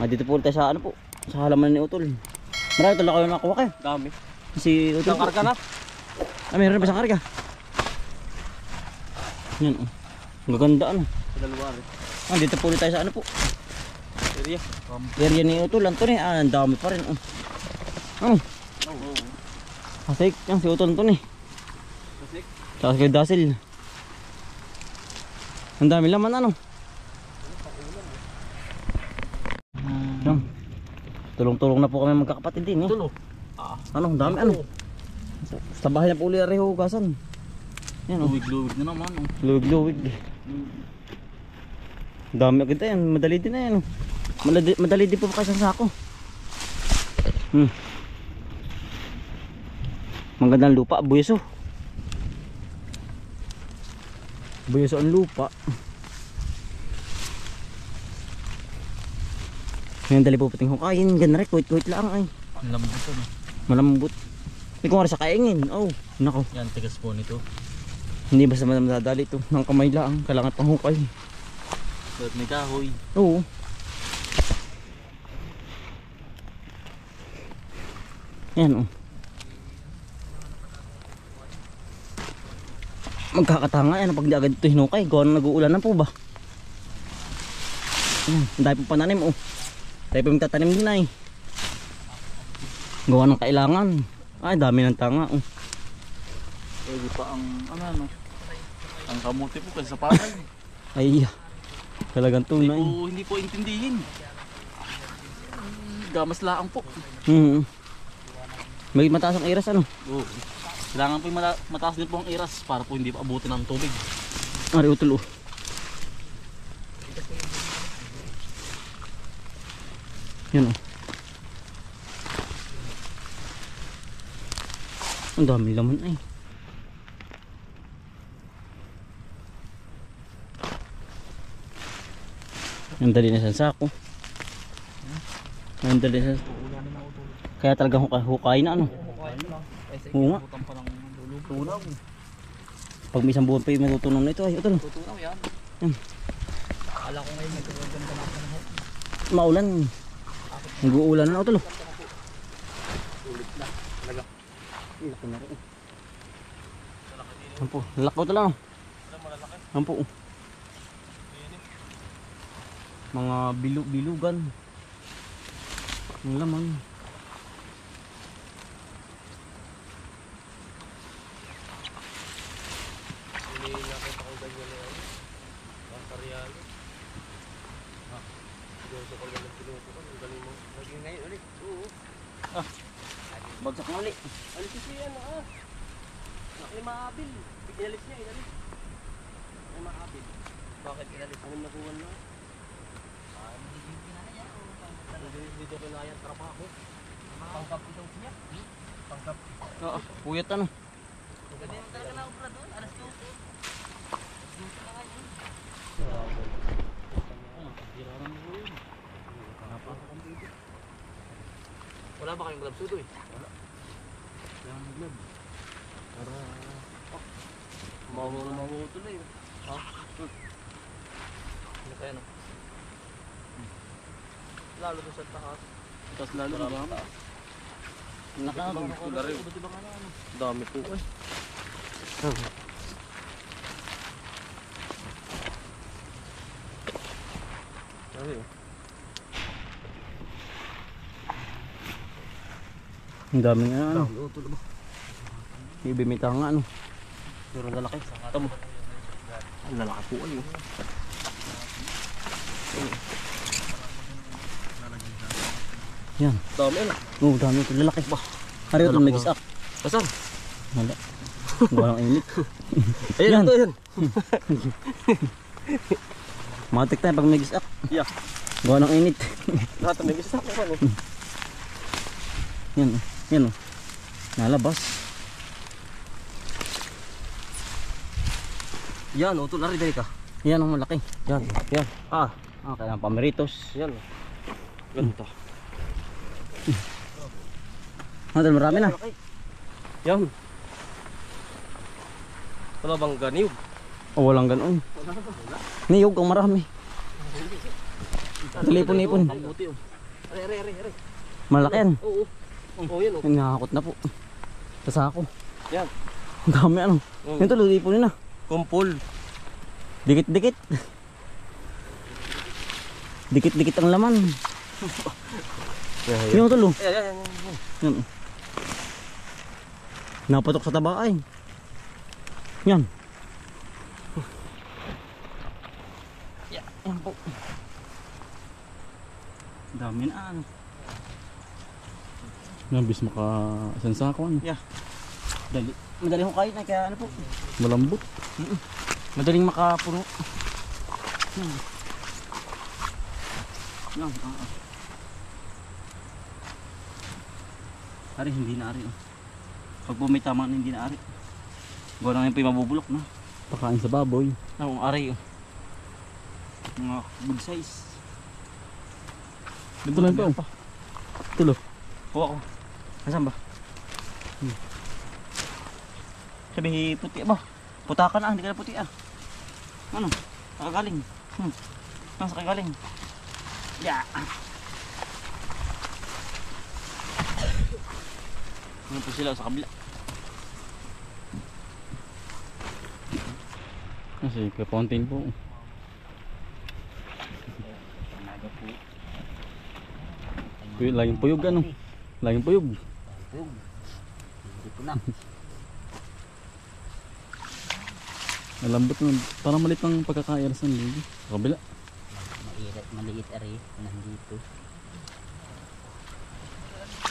Dito po tayo sa ano po, sa halaman ni Utol. Marami talaga kayo nakuha kayo. Dami. Si Utol. Isang karga na. Meron pa isang karga. Yan oh. Ang gaganda ano. Sa dalawa rin. Dito po tayo sa ano po. Area. Area ni Utol, Anton ang dami pa rin oh. Ano? Oo. Asik, yan si Utol Anton Kasik. Tsaka si Dasil. Ang dami laman ano. Yan. Tulong-tulong na po kami magkakapatid din Tulo. Ano, ang dami ano. Sa bahay na po ulit rin hugasan. Yan oh. Luwig-luwig na naman. Luwig-luwig. Dami agad yan, madali din na yan. Madali din po kasi sa sako. Magandang lupa, buyeso. Buyeso ang lupa. Ngayon dali po pating hukayin, ganda rin, kuwit-kuwit lang ay. Malambot ito. Malambot. Hindi ko nga rin sa kaingin. Oh, nako. Yan, tigas po nito. Hindi basta madadali ito. Ng kamay lang, kailangan pang hukay. Ba't may kahoy? Oo. Yan oh. Magkakatanga yan pag di agad ito hinukay. Gawa na nag-uulan na po ba? Dahil po pananim oh. Dahil po magtatanim din ay. Gawa ng kailangan. Ay dami ng tanga oh. Pwede pa ang ano. Ang kamuti po kasi sa palay. Ay talagang tunay. Hindi po intindihin. Gamas laang po. May mataas ang iras ano? Oo. Kailangan po yung mataas din po ang iras para po hindi pa abutin ng tubig. Ari Utol oh. Yan oh. Ang dami laman ay. Ang dali na sa sako. Ang dali na. Kaya talagang hukay na ano. Oo nga. Tunaw. Pag may isang buwan pa yung matutunaw na ito ay ito. Tunaw yan. Akala ko ngayon nagkaganda na ako. Maulan. Nag-uulan na ito. Ulit na. Talaga. Laki na rin. Ampo, lakaw ito lang. Ampo. Mga bilugan. Ang laman. Bagsak na ulit. Alis siya yan Naklimaabil. Inalis niya, inalis. Naklimaabil. Bakit inalis? Anong nakuhan na? Hindi kinaya. Hindi ko kinaya ang trabaho. Pangkap ito niya. Pangkap. Oo, puyat ano. Ganyan talaga na upra doon. Alas 12. Dito na ngayon. Wala ba kayong gloves ito eh? Wala. Kailangan ng glove. Para... Mamuto na yun. Ha? Ano kaya no? Lalo doon sa taas. Tapos lalo na ba taas? Nakabang ako na rin. Iba't ibang ano. Dami po eh. Dami oh. Ang daming ano. Dami oh, tulo ba? Ibimita nga ano. Pero lalaki. Tamo. Ang lalaki po ay oh. Yan. Dami ano. Oo, dami ito. Lalaki ba? Hari ito, may gisak. Asan? Wala. Walang init. Ayan, ito yan. Matik tayo pag may gisak. Yeah. Gawa ng init. Lahat may gisak ko ano. Yan o. Yan o. Nalabas. Yan, utol na rin dahil ka. Yan ang malaki. Yan, yan. Kailangan pameritos. Yan. Ganito. Marami na. Yan. Wala bang ganiyog? O walang ganoon. Niyog ang marami. Talipon-ipon. Ang buti oh. Are. Malaki yan. Oo. Oo yan oh. Nakakot na po. Sa sako. Yan. Ang dami ano. Mm. Yan tuloy, ipunin na. Kumpol. Dikit-dikit. Dikit-dikit ang laman. Yung tulo. Yan. Yan. Napatok sa taba ay. Yan. Yan po. Dami na ano. Yan, bis maka isang sako ano. Yeah. Madaling hukay na kaya ano po. Malambot. Madaling makapuno. Yan. Ari, hindi na ari. Oh. Pag po may tama na hindi na ari. Gawa na ngayon po yung mabubulok na. Pakain sa baboy. Ang ari. Oh. Mga good size. Dito lang pa. Tulo. Kuha ko. Nasaan ba? Sabi puti ba? Putakan na, hindi ka na puti ah. Ano? Nakagaling. Nasa kagaling. Ya. Ano po sila sa kabila? Kasi kapontin po. Laging puyog ano? Laging puyog. Hindi po na. Malambot naman. Parang malit ang pagkakairas ng ligi. Sa kabila. Maliit ari. Nandito.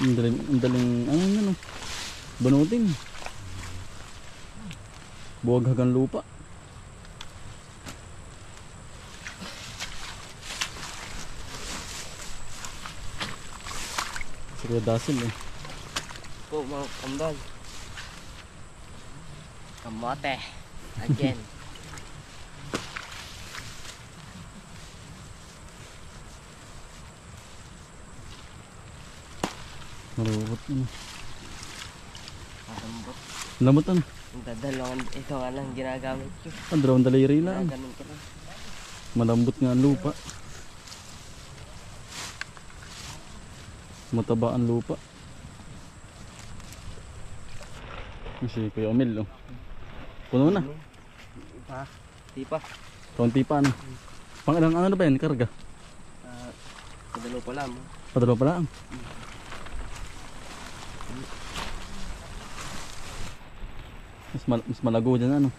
Ang daling ano yan oh. Banutin. Buwag hagang lupa. Sige dasil eh. Po mga kambal. Kamote. Again. Marupot ano. Malambot. Lambot ano. Ang dadalawang ito nga lang ginagamit ko. Ang dalawang daliri lang. Ganun ko lang. Malambot nga ang lupa. Mataba ang lupa. Kasi Kuya Omel oh. Puno na. Di pa. Kaunti pa ano. Pang ilang ano na ba yan? Karga? Padalo pa lang. Padalo pa lang. Mas malago dyan ano.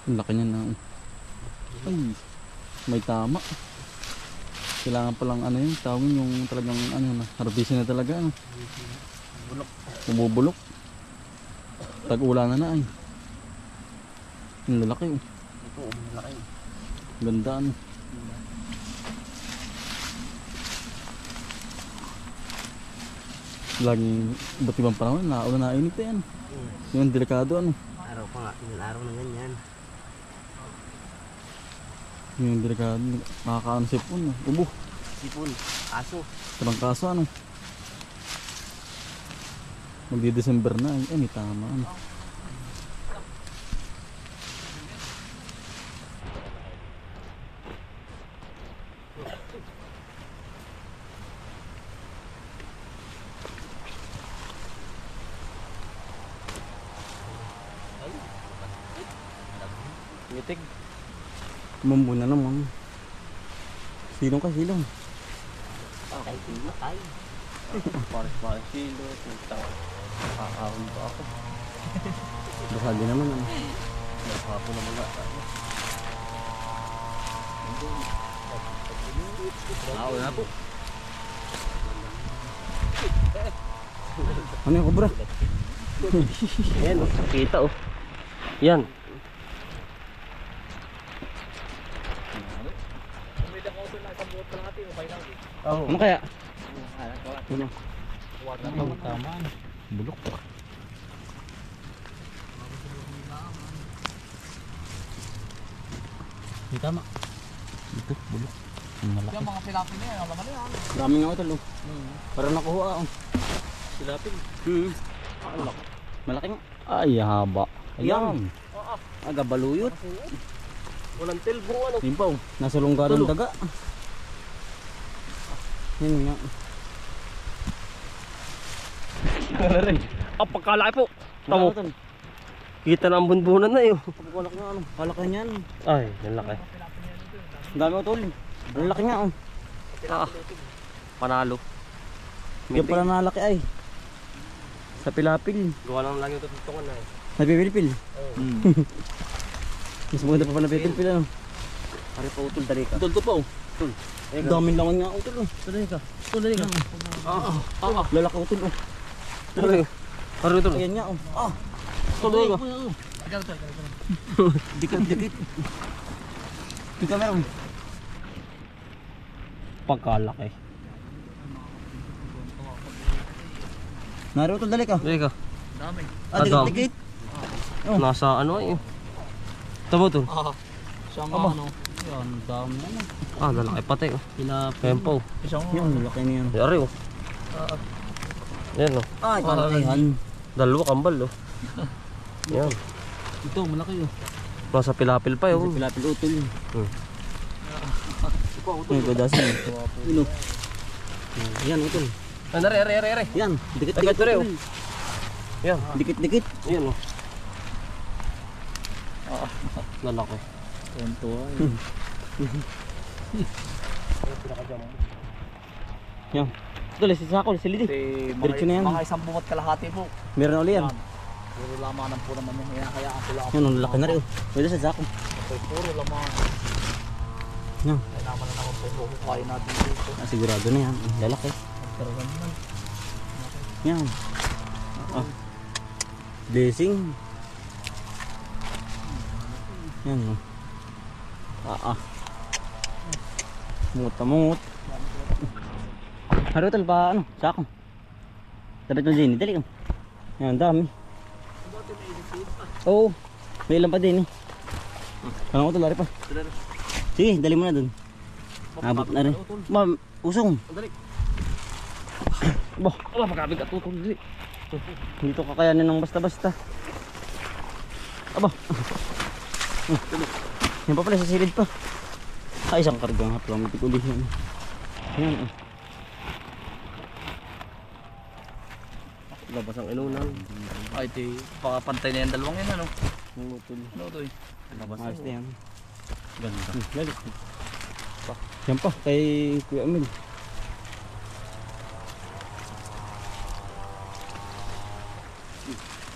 Ang laki niya na. Ay, may tama. Kailangan palang ano yun, tawagin yung talagang ano na, harbisin na talaga ano. Bulok. Bumubulok. Tag-ulan na ay. Ang lalaki oh. Ito, malaki. Ganda ano. Laging ba't ibang panahon, naulan na init yan. Yung delikado ano. Araw pa nga, yung araw na ganyan. Yung delikado, nakakaano sipon. Ubo. Sipon, aso. Trangkaso ano. Magdi-December na ay may tama ano. Ngitig. Mambo na naman. Silong ka, silong. Ay, matay. Pares silo. Nakakahon pa ako. Basagi naman ano. Nakahapon naman na. Na po. Ano yung kubra? Ayan, kita oh. Yan. Ano kaya? Ano? Tama ano. Bulok pa. Hindi tama. Ito, bulok. Ang malaki. Yung mga pilapin na yan, alam mo na yan. Maraming nga ito. Parang nakuha oh. Pilapin. Malaki nga. Ay, haba. Ayan. Aga baluyot. Walang tilbong ano. Yun pa oh. Nasa lungga ng Tulo. daga. Yun nga. Ah, pagkalaki po. Tamo. Tamo. Kita na ang bunbunan na yun. Pagkalak nga ano. Kalak na yan. Ay, yan laki. Ang dami utol. Ang laki nga oh. Ah, panalo. Yan pala nalaki ay. Sa pilapil. Gawa lang lang yung tututungan na eh. Napipilpil. Oo. Mas maganda pa pala napipilpil ano. Pare pa utol, dali ka. Utol to pa oh. Utol. Ang daming laman nga utol oh. Dali ka. Utol, dali ka. Lalaki utol oh. Dali. Pare utol. Ayan nga oh. Ah. Utol, dali ka. Dikit. Di ka meron. Pagkalaki. Nari utol dali ka. Dali ka. Ah, dikit. Oh. Nasa ano eh. Tamo utol. Siyang ano. Yan, dami ano. Ah, lalaki patay oh. Pilapil. Tempo. Yan, laki na yan. Yari oh. Yan oh. Ay, palakihan. Dalawa kambal oh. Yan. Ito, malaki oh. Nasa pilapil pa Kasi yun. pilapil utol yun. Hmm. Ay, kadasin. Ino. Yan, utol. Ay, nari. Yan, dikit Agad na rin, utol. Yan. Dikit. Yan oh. Lalaki. Tonto ay. Yan. Utol, si Sako, si Lidi. Diretso na yan. Mga isang buwat kalahati po. Meron na uli yan. Puro lamanan po naman yung kaya ako lang. Yan, ang laki na rin oh. Pwede sa Sako. Puro laman. Yan. Kaya naman na naman po kukuhain natin dito. Ah, sigurado na yan. Lalaki. Talaga naman. Yan. Ah. Blessing. Yan oh. Mungot. Harutol pa ano, Sako. Dapat mo din, dali ka. Yan, dami. Oo. May ilan pa din eh. Ano ko tulari pa. Sige, dali mo na dun. Abot na rin. Usong. Dali. Bah, Aba, magkabig at tutol. Dali. dito kakayanin ng basta-basta. Aba. Yan pa pala sa silid pa. Ay, isang karga nga pala. Matikuli yan. Yan oh. Labas ang inunan. Ay, ito pakapantay na yan dalawang yan ano. Mulutol. Ano ito eh. Labas na yan. Ganda. Lali. Yan pa, kay Kuya Emil.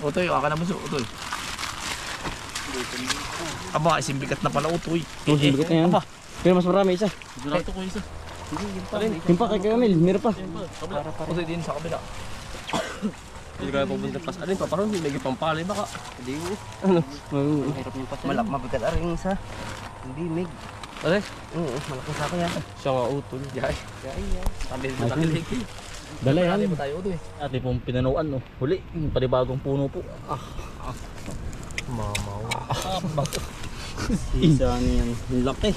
Utoy, aka na bunso. Utoy. Aba, isim bigat na pala utoy. Oh, sibigat na yan. Aba, Pero mas marami isa. sigurado ko isa. Yung pa kay Kuya Emil, meron pa. Utoy din sa kabila. Hindi kaya pupunta pas. Ano yung paparoon? Hindi pampalay baka. Hindi mo. Oo. Hirap yung pas. Malak mabigat aring isa. Hindi mig. Ano? Oo, malaking sako yan. Siya nga utol. Yay. Sabi mo Ay, takilig. Dala yan. Dali mo tayo utoy. Ate pong pinanuan no. Huli, yung panibagong puno po. Mamaw. Isa niyan. Yung laki.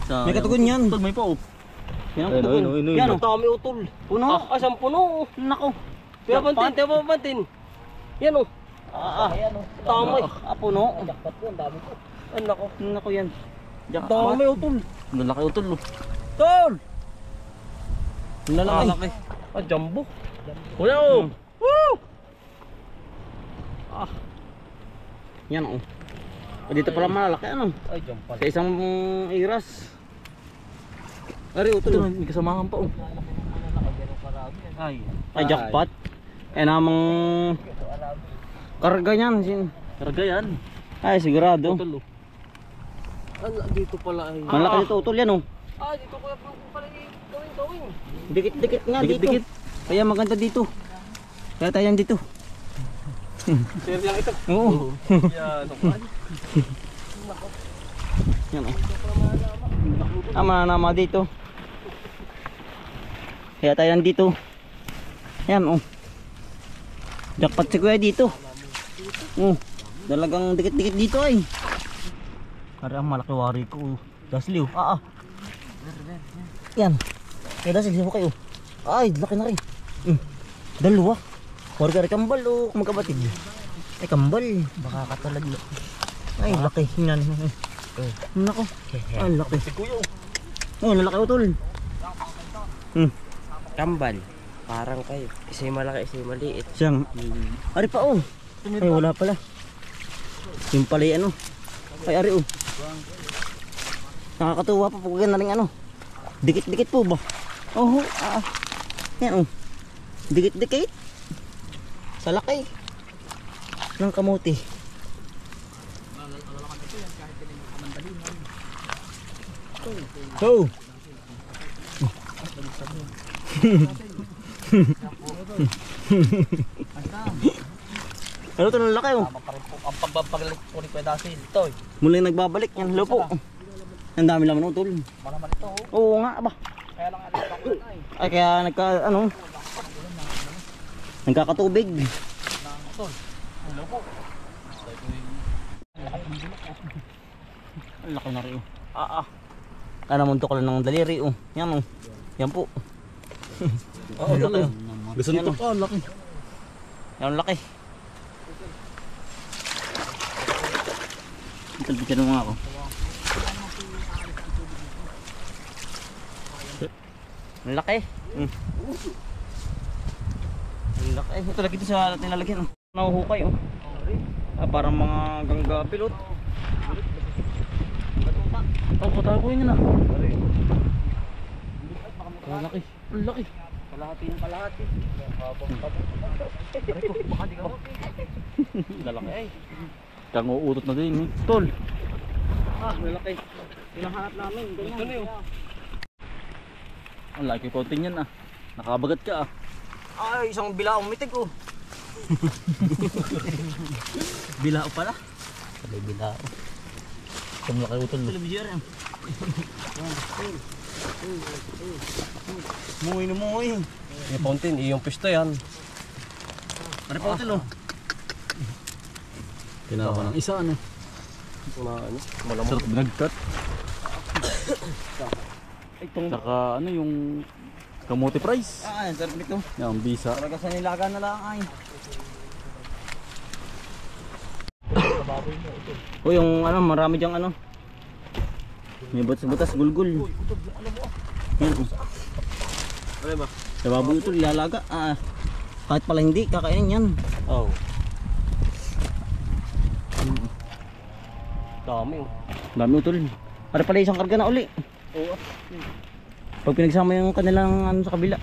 May katugon yan. May pa oh. Yan ang Ayun, katugon. ayun, ayun. Yan Ang oh. dami utol. Puno. Ah, saan puno? Nako. Papantin. Yan oh. Tama eh. Puno. Jackpot ko, ang dami ko. Ano ko? Nako yan. Dami utol. Ang laki utol oh. Tol! Ang lalaki. Laki. Ah, jumbo. Kuya oh. Woo! Yan oh. Dito pala malalaki ano. Ay, jump pala. Sa isang iras. Ari utol. May kasamahan pa oh. Ay jackpot. Eh namang karga yan. Karga yan. Ay sigurado. Utol oh. Ano, dito pala ay. Malaki dito utol yan oh. Ah, dito ko pala gawin. Dikit-dikit nga dito. Kaya maganda dito. Kaya tayo dito. Sir, yan ito. Oo. Yan, okay. Yan oh. Nama dito. Kaya tayo dito. Yan oh. Jackpot si Kuya dito. Oh. Talagang dikit-dikit dito ay. Para ang malaki wari ko. Dasliw. Yan. Kaya dasil siya kayo. Ay, laki na rin. Dalawa. Warga rin kambal o magkabatid. Ay, kambal. Baka katalag. Ay, laki. Yan. Nako. Ang laki. Si Kuya. Oh, lalaki utol. Kambal. Parang kayo. Isa'y malaki, isa'y maliit. Siyang. Ari pa oh. Ay wala pala. Yung pala ano. Ay ari oh. Nakakatuwa pa pag na rin ano. Dikit-dikit po ba? Oh, yan oh. Dikit-dikit. Sa laki. Ng kamuti. Oh. Ano to ng laki oh. Tama pa rin po. Ang pagbabalik po ni Kuya Dasil. Ito eh. Muling nagbabalik yan. Hello po. Ang dami naman utol. Malaman ito oh. Oo nga ba. Kaya lang ano bakit na eh. Ay kaya nagkakatubig. Tol. Hello po. Ang laki na rin oh. Kanamunto ko lang ng daliri oh. Yan oh. Yan po. Oo, Ang laki oh. Gusto nito pa, laki. Yan ang laki. Talbikan mo nga ako. Ang laki. Ang laki. Ito lagi ito sa nilalagyan. Nahuhukay oh. Parang mga gangga pilot. Oh, patakoy niya na. Ang laki. Ang laki. Kalahati ng kalahati. Baka di ka mo. Lalaki ay. Kang uutot na din eh. Tol. Lalaki. Hinahanap namin. Ito na yun. Ang laki konting yan ah. Nakabagat ka ah. Ay, isang bilaong mitig oh. Bilao pala. Sabay bilao. Ang laki utol. Television yan. Muwi na muwi. Yung fountain, yung pisto yan. Ano pa utol oh. Tinawa ng isa ano. Malamang. Sarap binagkat. Saka ano yung kamote price. Sarap nito. Yung bisa. Talaga sa nilaga na lang ay. O yung ano, marami diyang ano. May butas-butas gulgul. Yan oh. Ano ba? Sa baboy ito ilalaga. Kahit pala hindi, kakainin yan. Oo. Dami oh. Dami utol. Para pala isang karga na uli. Oo. Pag pinagsama yung kanilang ano sa kabila.